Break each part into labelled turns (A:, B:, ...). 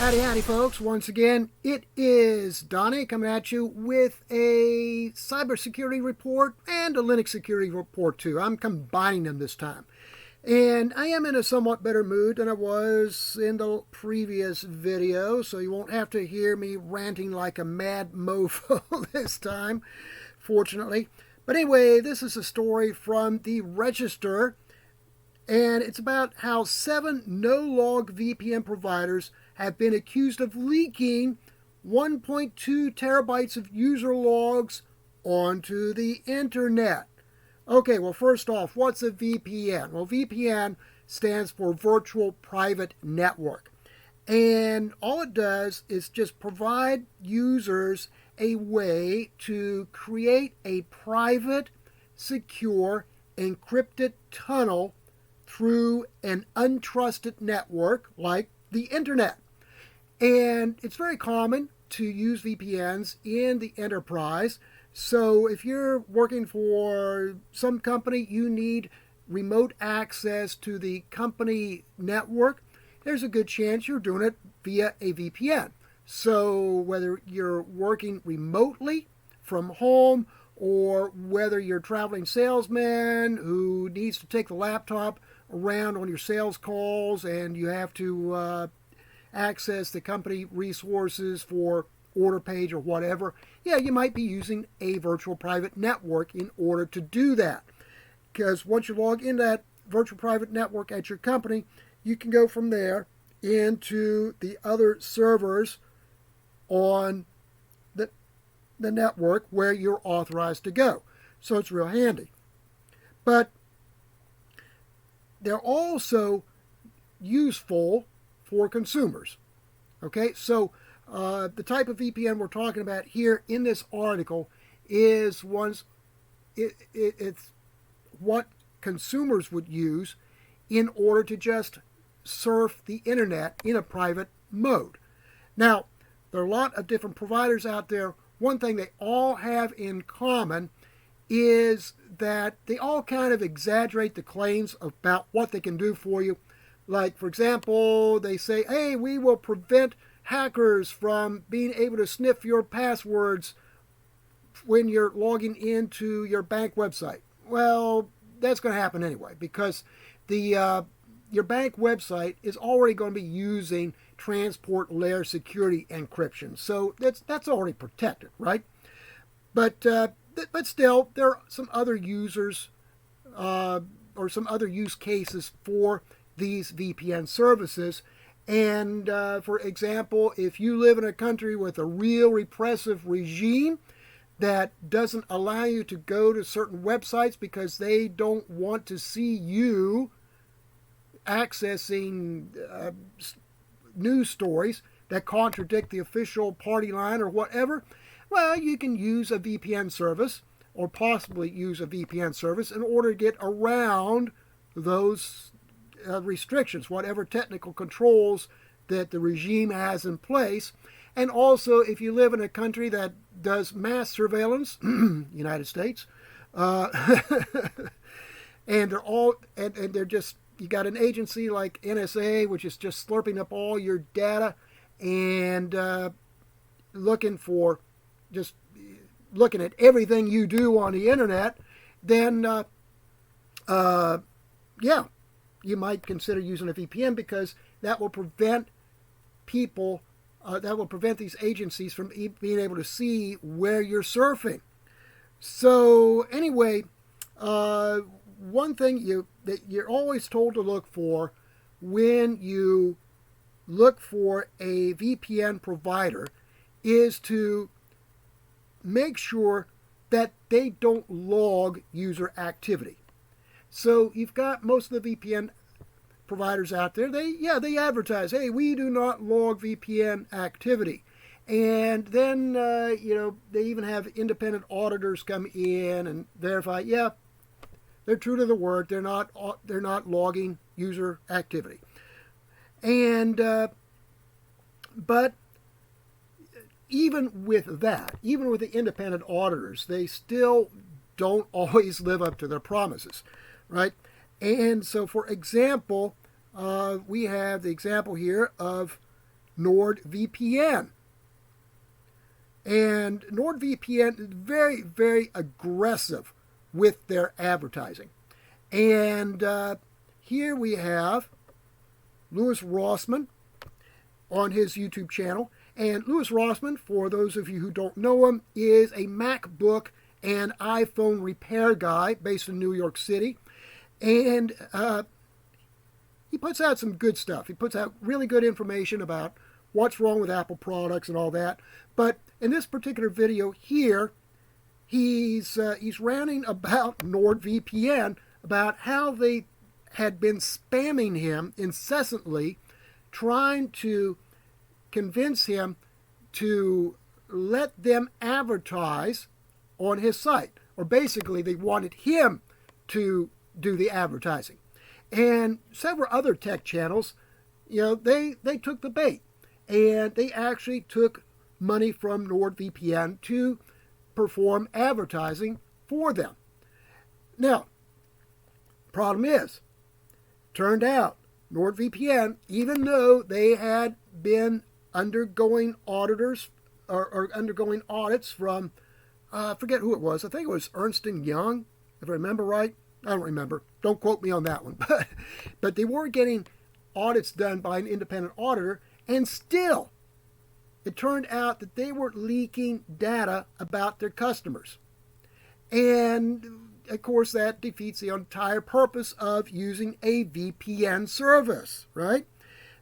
A: Howdy folks, once again it is Donnie coming at you with a cybersecurity report and a Linux security report too. I'm combining them this time. And I am in a somewhat better mood than I was in the previous video, so you won't have to hear me ranting like a mad mofo this time, fortunately. But anyway, this is a story from the Register, and it's about how 7 no-log VPN providers have been accused of leaking 1.2 terabytes of user logs onto the internet. Okay, well, first off, what's a VPN? Well, VPN stands for Virtual Private Network. And all it does is just provide users a way to create a private, secure, encrypted tunnel through an untrusted network like the internet. And it's very common to use VPNs in the enterprise. So if you're working for some company, you need remote access to the company network, there's a good chance you're doing it via a VPN. So whether you're working remotely from home or whether you're a traveling salesman who needs to take the laptop around on your sales calls and you have to access the company resources for order page or whatever, yeah, you might be using a virtual private network in order to do that. Because once you log in that virtual private network at your company, you can go from there into the other servers on the network where you're authorized to go. So it's real handy. But they're also useful for consumers. Okay, so the type of VPN we're talking about here in this article is it's what consumers would use in order to just surf the internet in a private mode. Now, there are a lot of different providers out there. One thing they all have in common is that they all kind of exaggerate the claims about what they can do for you. Like, for example, they say, hey, we will prevent hackers from being able to sniff your passwords when you're logging into your bank website. Well, that's going to happen anyway because your bank website is already going to be using transport layer security encryption. So that's already protected, right? But still, there are some other users or some other use cases for these VPN services. And for example, if you live in a country with a real repressive regime that doesn't allow you to go to certain websites because they don't want to see you accessing news stories that contradict the official party line or whatever, well, you can use a VPN service or possibly use a VPN service in order to get around those restrictions, whatever technical controls that the regime has in place. And also, if you live in a country that does mass surveillance, United States, and they're just, you got an agency like NSA, which is just slurping up all your data and looking at everything you do on the internet, then yeah, you might consider using a VPN because that will prevent these agencies from being able to see where you're surfing. So anyway, one thing that you're always told to look for when you look for a VPN provider is to make sure that they don't log user activity. So you've got most of the VPN providers out there, they advertise, hey, we do not log VPN activity. And then, they even have independent auditors come in and verify, yeah, they're true to the word. They're not logging user activity. And, but even with that, even with the independent auditors, they still don't always live up to their promises, right? And so, for example, we have the example here of NordVPN. And NordVPN is very, very aggressive with their advertising. And here we have Louis Rossmann on his YouTube channel. And Louis Rossmann, for those of you who don't know him, is a MacBook and iPhone repair guy based in New York City. And he puts out some good stuff. He puts out really good information about what's wrong with Apple products and all that. But in this particular video here, he's ranting about NordVPN, about how they had been spamming him incessantly, trying to convince him to let them advertise on his site. Or basically, they wanted him to do the advertising. And several other tech channels, they took the bait. And they actually took money from NordVPN to perform advertising for them. Now, problem is, turned out NordVPN, even though they had been undergoing auditors or undergoing audits from, I forget who it was. I think it was Ernst & Young, if I remember right. I don't remember. Don't quote me on that one. But they were getting audits done by an independent auditor, and still, it turned out that they were leaking data about their customers. And, of course, that defeats the entire purpose of using a VPN service, right?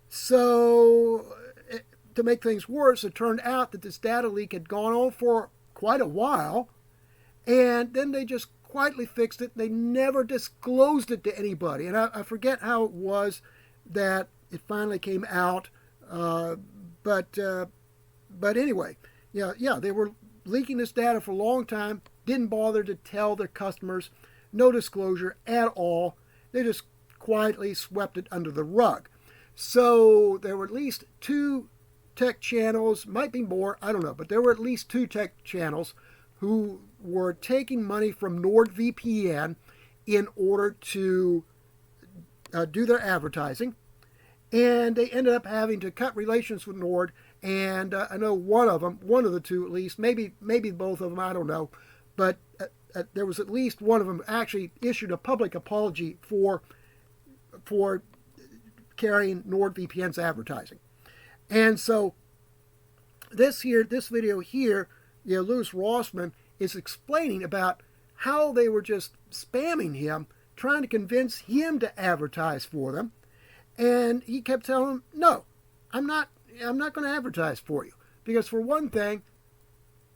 A: So, to make things worse, it turned out that this data leak had gone on for quite a while, and then they just quietly fixed it. They never disclosed it to anybody. And I forget how it was that it finally came out. But anyway, yeah, they were leaking this data for a long time, didn't bother to tell their customers, no disclosure at all. They just quietly swept it under the rug. So there were at least 2 tech channels, might be more, I don't know, but there were at least 2 tech channels who were taking money from NordVPN in order to do their advertising. And they ended up having to cut relations with Nord. And I know one of the 2 at least, maybe both of them, I don't know. But there was at least one of them actually issued a public apology for carrying NordVPN's advertising. And so this video here, Louis Rossmann is explaining about how they were just spamming him, trying to convince him to advertise for them. And he kept telling them, no, I'm not going to advertise for you. Because for one thing,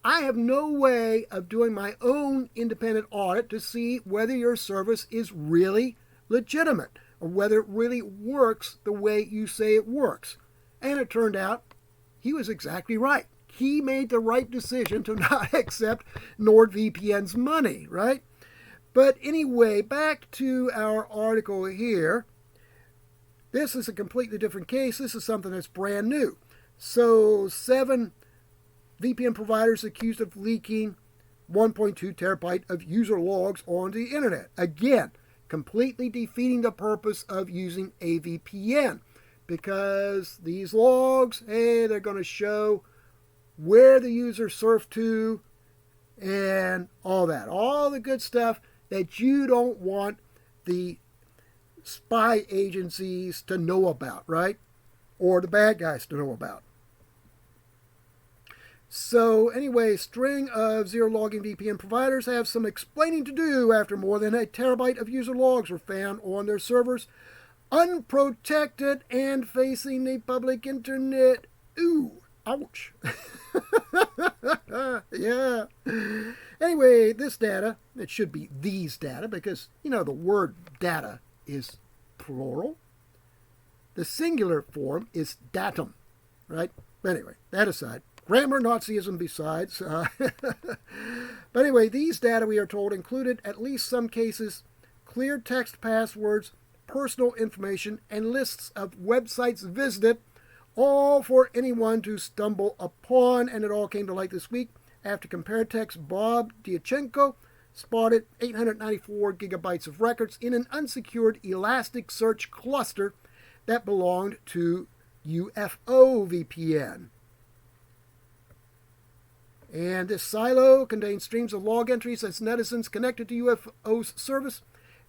A: I have no way of doing my own independent audit to see whether your service is really legitimate or whether it really works the way you say it works. And it turned out he was exactly right. He made the right decision to not accept NordVPN's money, right? But anyway, back to our article here. This is a completely different case. This is something that's brand new. So 7 VPN providers accused of leaking 1.2 terabyte of user logs onto the internet. Again, completely defeating the purpose of using a VPN. Because these logs, hey, they're going to show where the user surfed to and all that. All the good stuff that you don't want the spy agencies to know about, right? Or the bad guys to know about. So anyway, string of zero-logging VPN providers have some explaining to do after more than 1 terabyte of user logs were found on their servers, unprotected and facing the public internet. Ooh, ouch. Yeah. Anyway, this data, it should be these data because, the word data is plural. The singular form is datum, right? But anyway, that aside. Grammar Nazism besides. But anyway, these data, we are told, included at least some cases, clear text passwords, personal information, and lists of websites visited, all for anyone to stumble upon. And it all came to light this week after Comparetext Bob Diachenko spotted 894 gigabytes of records in an unsecured Elasticsearch cluster that belonged to UFO VPN. And this silo contains streams of log entries as netizens connected to UFO's service.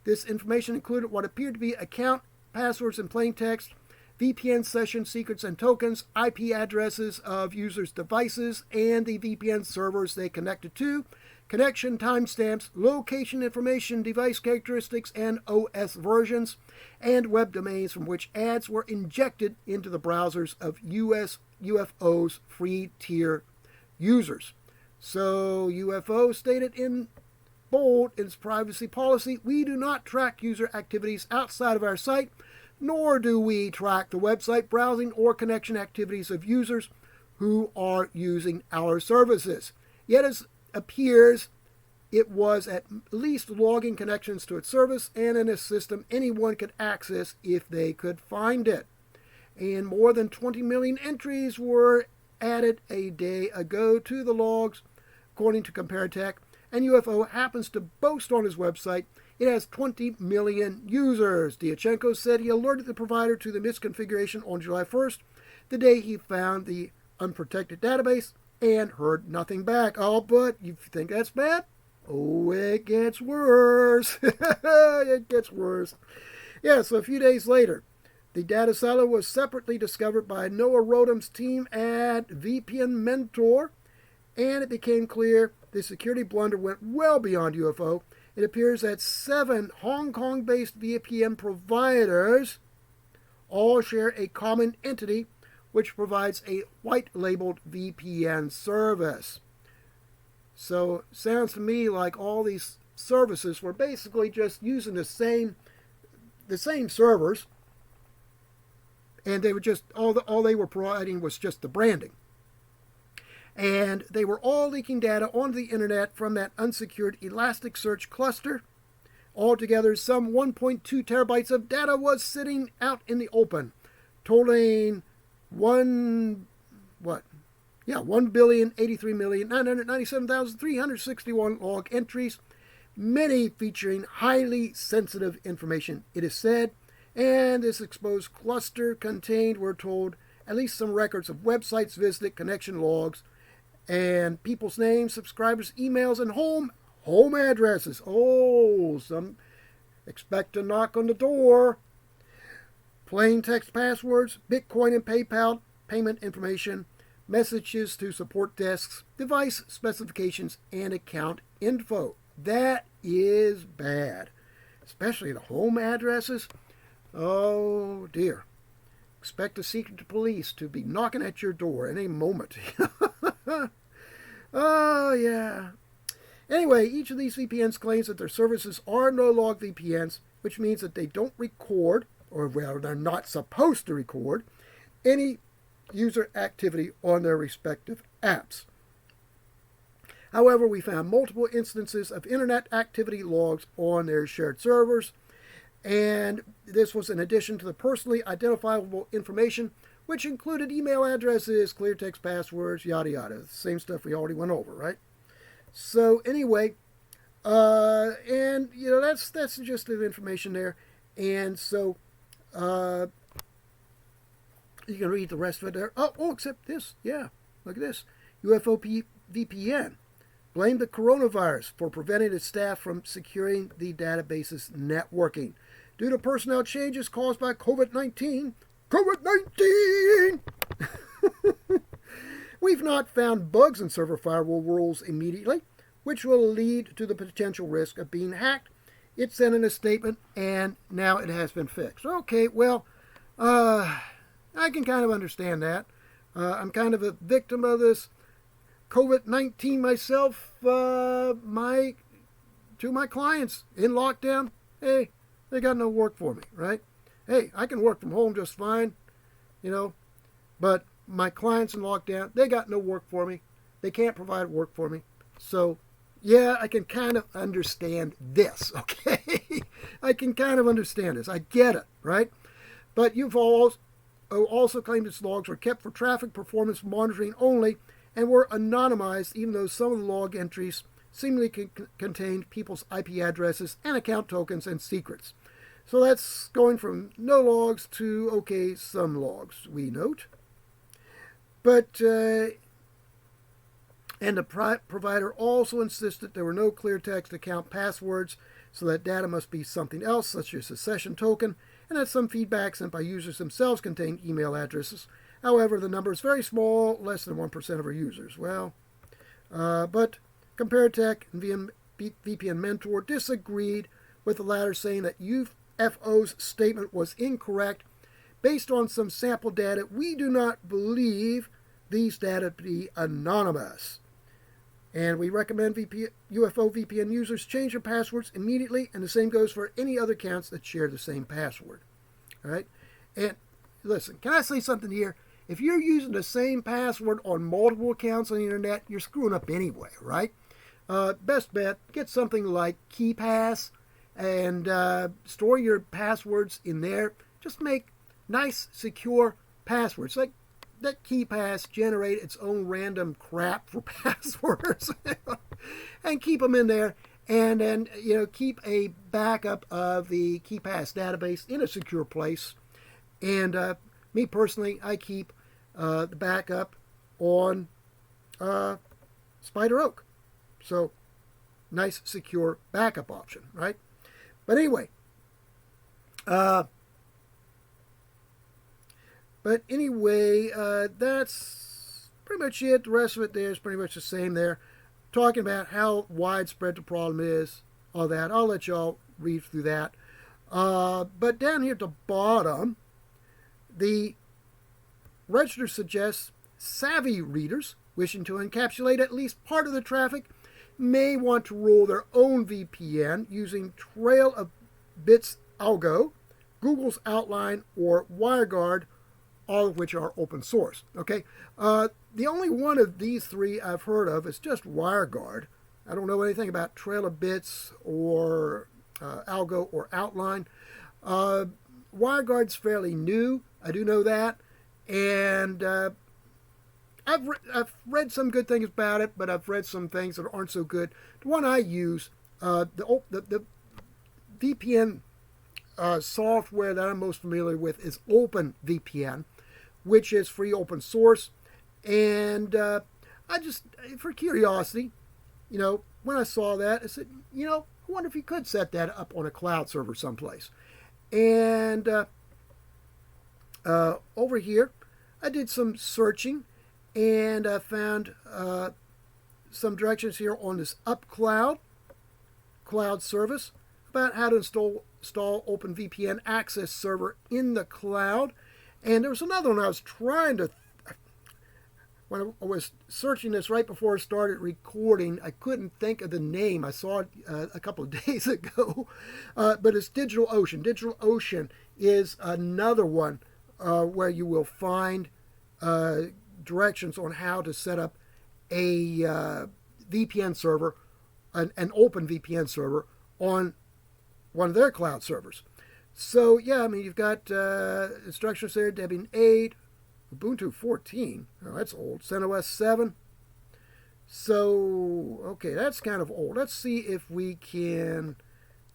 A: This information included what appeared to be account passwords in plain text, VPN session secrets and tokens, IP addresses of users' devices, and the VPN servers they connected to, connection timestamps, location information, device characteristics, and OS versions, and web domains from which ads were injected into the browsers of UFO's free tier users. So UFO stated in bold in its privacy policy, we do not track user activities outside of our site, nor do we track the website browsing or connection activities of users who are using our services. Yet it appears it was at least logging connections to its service and in a system anyone could access if they could find it. And more than 20 million entries were added a day ago to the logs, according to Comparitech, and UFO happens to boast on his website it has 20 million users. Diachenko said he alerted the provider to the misconfiguration on July 1st, the day he found the unprotected database, and heard nothing back. Oh, but you think that's bad? Oh, it gets worse. It gets worse. Yeah, so a few days later, the data silo was separately discovered by Noah Rodham's team at VPN Mentor, and it became clear the security blunder went well beyond UFO. It appears that 7 Hong Kong-based VPN providers all share a common entity which provides a white-labeled VPN service. So sounds to me like all these services were basically just using the same servers, and they were just all they were providing was just the branding. And they were all leaking data onto the internet from that unsecured Elasticsearch cluster. Altogether, some 1.2 terabytes of data was sitting out in the open, totaling 1,083,997,361 log entries, many featuring highly sensitive information, it is said. And this exposed cluster contained, we're told, at least some records of websites visited, connection logs, and people's names, subscribers' emails, and home addresses. Oh, some expect a knock on the door. Plain text passwords, Bitcoin and PayPal payment information, messages to support desks, device specifications, and account info. That is bad, especially the home addresses. Oh dear. Expect the secret police to be knocking at your door in a moment. Oh, yeah. Anyway, each of these VPNs claims that their services are no-log VPNs, which means that they don't record, or well, they're not supposed to record, any user activity on their respective apps. However, we found multiple instances of internet activity logs on their shared servers, and this was in addition to the personally identifiable information, which included email addresses, clear text passwords, yada yada. The same stuff we already went over, right? So anyway, and you know that's just the information there, and so you can read the rest of it there. Oh, except this, yeah, look at this. UFO VPN blamed the coronavirus for preventing its staff from securing the database's networking due to personnel changes caused by COVID-19. COVID-19! We've not found bugs in server firewall rules immediately, which will lead to the potential risk of being hacked. It sent in a statement, and now it has been fixed. Okay, well, I can kind of understand that. I'm kind of a victim of this COVID-19 myself. To my clients in lockdown, hey, they got no work for me, right? Hey, I can work from home just fine, you know, but my clients in lockdown, they got no work for me. They can't provide work for me. So, yeah, I can kind of understand this, okay? I can kind of understand this. I get it, right? But you've also claimed its logs were kept for traffic performance monitoring only and were anonymized, even though some of the log entries seemingly contained people's IP addresses and account tokens and secrets. So that's going from no logs to, okay, some logs, we note. But, and the provider also insisted there were no clear text account passwords, so that data must be something else, such as a session token, and that some feedback sent by users themselves contained email addresses. However, the number is very small, less than 1% of our users. Well, but CompareTech and VPN Mentor disagreed with the latter, saying that UFO's statement was incorrect. Based on some sample data, we do not believe these data to be anonymous. And we recommend UFO VPN users change their passwords immediately, and the same goes for any other accounts that share the same password. All right? And listen, can I say something here? If you're using the same password on multiple accounts on the internet, you're screwing up anyway, right? Best bet, get something like KeePass and store your passwords in there. Just make nice, secure passwords. Like, let KeePass generate its own random crap for passwords and keep them in there. And then, keep a backup of the KeePass database in a secure place. And me personally, I keep the backup on Spider Oak. So, nice, secure backup option, right? But anyway, that's pretty much it. The rest of it there is pretty much the same there. Talking about how widespread the problem is, all that. I'll let y'all read through that. But down here at the bottom, the register suggests savvy readers wishing to encapsulate at least part of the traffic may want to roll their own VPN using Trail of Bits Algo, Google's Outline, or WireGuard, all of which are open source. Okay, the only one of these three I've heard of is just WireGuard. I don't know anything about Trail of Bits or Algo or Outline. WireGuard's fairly new. I do know that, and I've read some good things about it, but I've read some things that aren't so good. The one I use, the VPN software that I'm most familiar with is OpenVPN, which is free open source. And I just, for curiosity, when I saw that, I said, I wonder if you could set that up on a cloud server someplace. And over here, I did some searching, and I found some directions here on this UpCloud cloud service about how to install OpenVPN access server in the cloud. And there was another one I was trying to, when I was searching this right before I started recording, I couldn't think of the name. I saw it a couple of days ago, but it's DigitalOcean. DigitalOcean is another one where you will find directions on how to set up a VPN server, an open VPN server on one of their cloud servers. So yeah, you've got instructions there: Debian 8, Ubuntu 14. Oh, that's old. CentOS 7. So okay, that's kind of old. Let's see if we can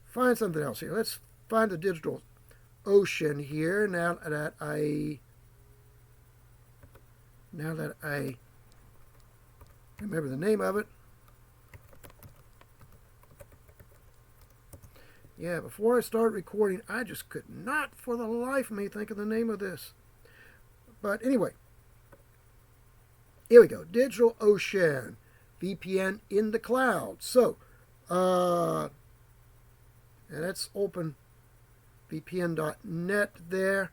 A: find something else here. Let's find the DigitalOcean here. Now that I remember the name of it. Yeah, before I started recording, I just could not for the life of me think of the name of this. But anyway, here we go. DigitalOcean, VPN in the cloud. So, and that's openvpn.net there.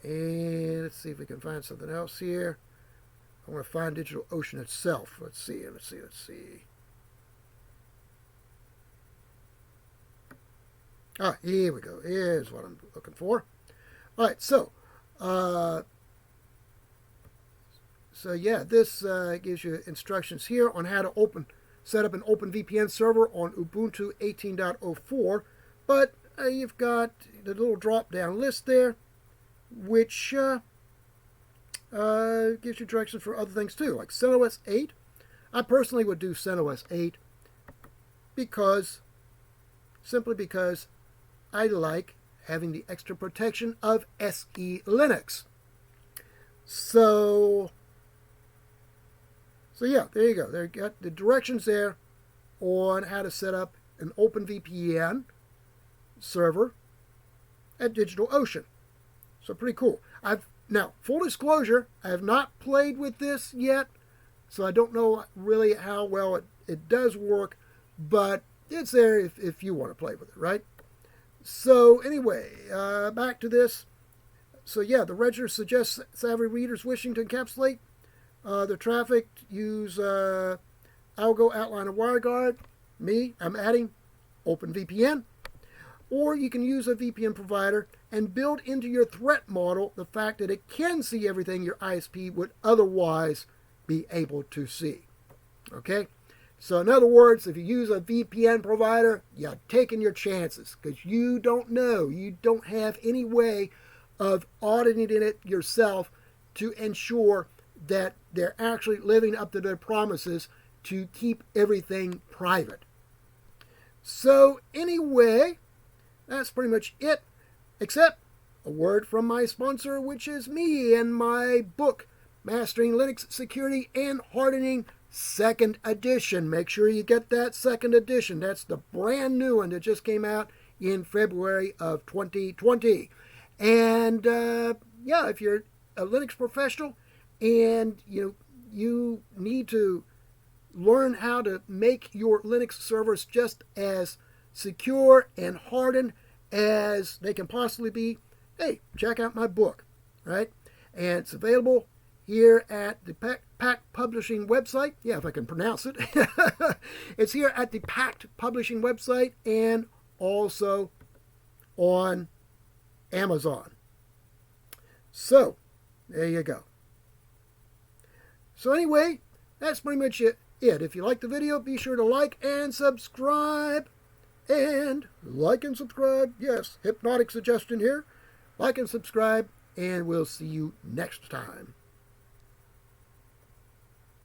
A: And let's see if we can find something else here. I want to find DigitalOcean itself. Let's see. Ah, here we go. Here's what I'm looking for. All right, so yeah, this gives you instructions here on how to set up an OpenVPN server on Ubuntu 18.04. But you've got the little drop-down list there, which gives you directions for other things too, like CentOS 8. I personally would do CentOS 8. simply because I like having the extra protection of SE Linux. So yeah, there you go. There you got the directions there on how to set up an OpenVPN server at DigitalOcean. So pretty cool. Now, full disclosure, I have not played with this yet, so I don't know really how well it does work, but it's there if you want to play with it, right? So anyway, back to this. So yeah, the register suggests savvy readers wishing to encapsulate the traffic use algo, outline, and WireGuard. I'm adding OpenVPN. Or you can use a VPN provider and build into your threat model the fact that it can see everything your ISP would otherwise be able to see. Okay? So in other words, if you use a VPN provider, you're taking your chances because you don't know. You don't have any way of auditing it yourself to ensure that they're actually living up to their promises to keep everything private. So anyway, that's pretty much it, except a word from my sponsor, which is me and my book, Mastering Linux Security and Hardening, 2nd edition. Make sure you get that 2nd edition. That's the brand new one that just came out in February of 2020. And yeah, if you're a Linux professional and you need to learn how to make your Linux servers just as secure and hardened as they can possibly be, hey, check out my book, right? And it's available here at the Packt Publishing website. Yeah, if I can pronounce it. It's here at the Packt Publishing website and also on Amazon. So, there you go. So anyway, that's pretty much it. If you like the video, be sure to like and subscribe. And like and subscribe. Yes, hypnotic suggestion here. Like and subscribe, and we'll see you next time.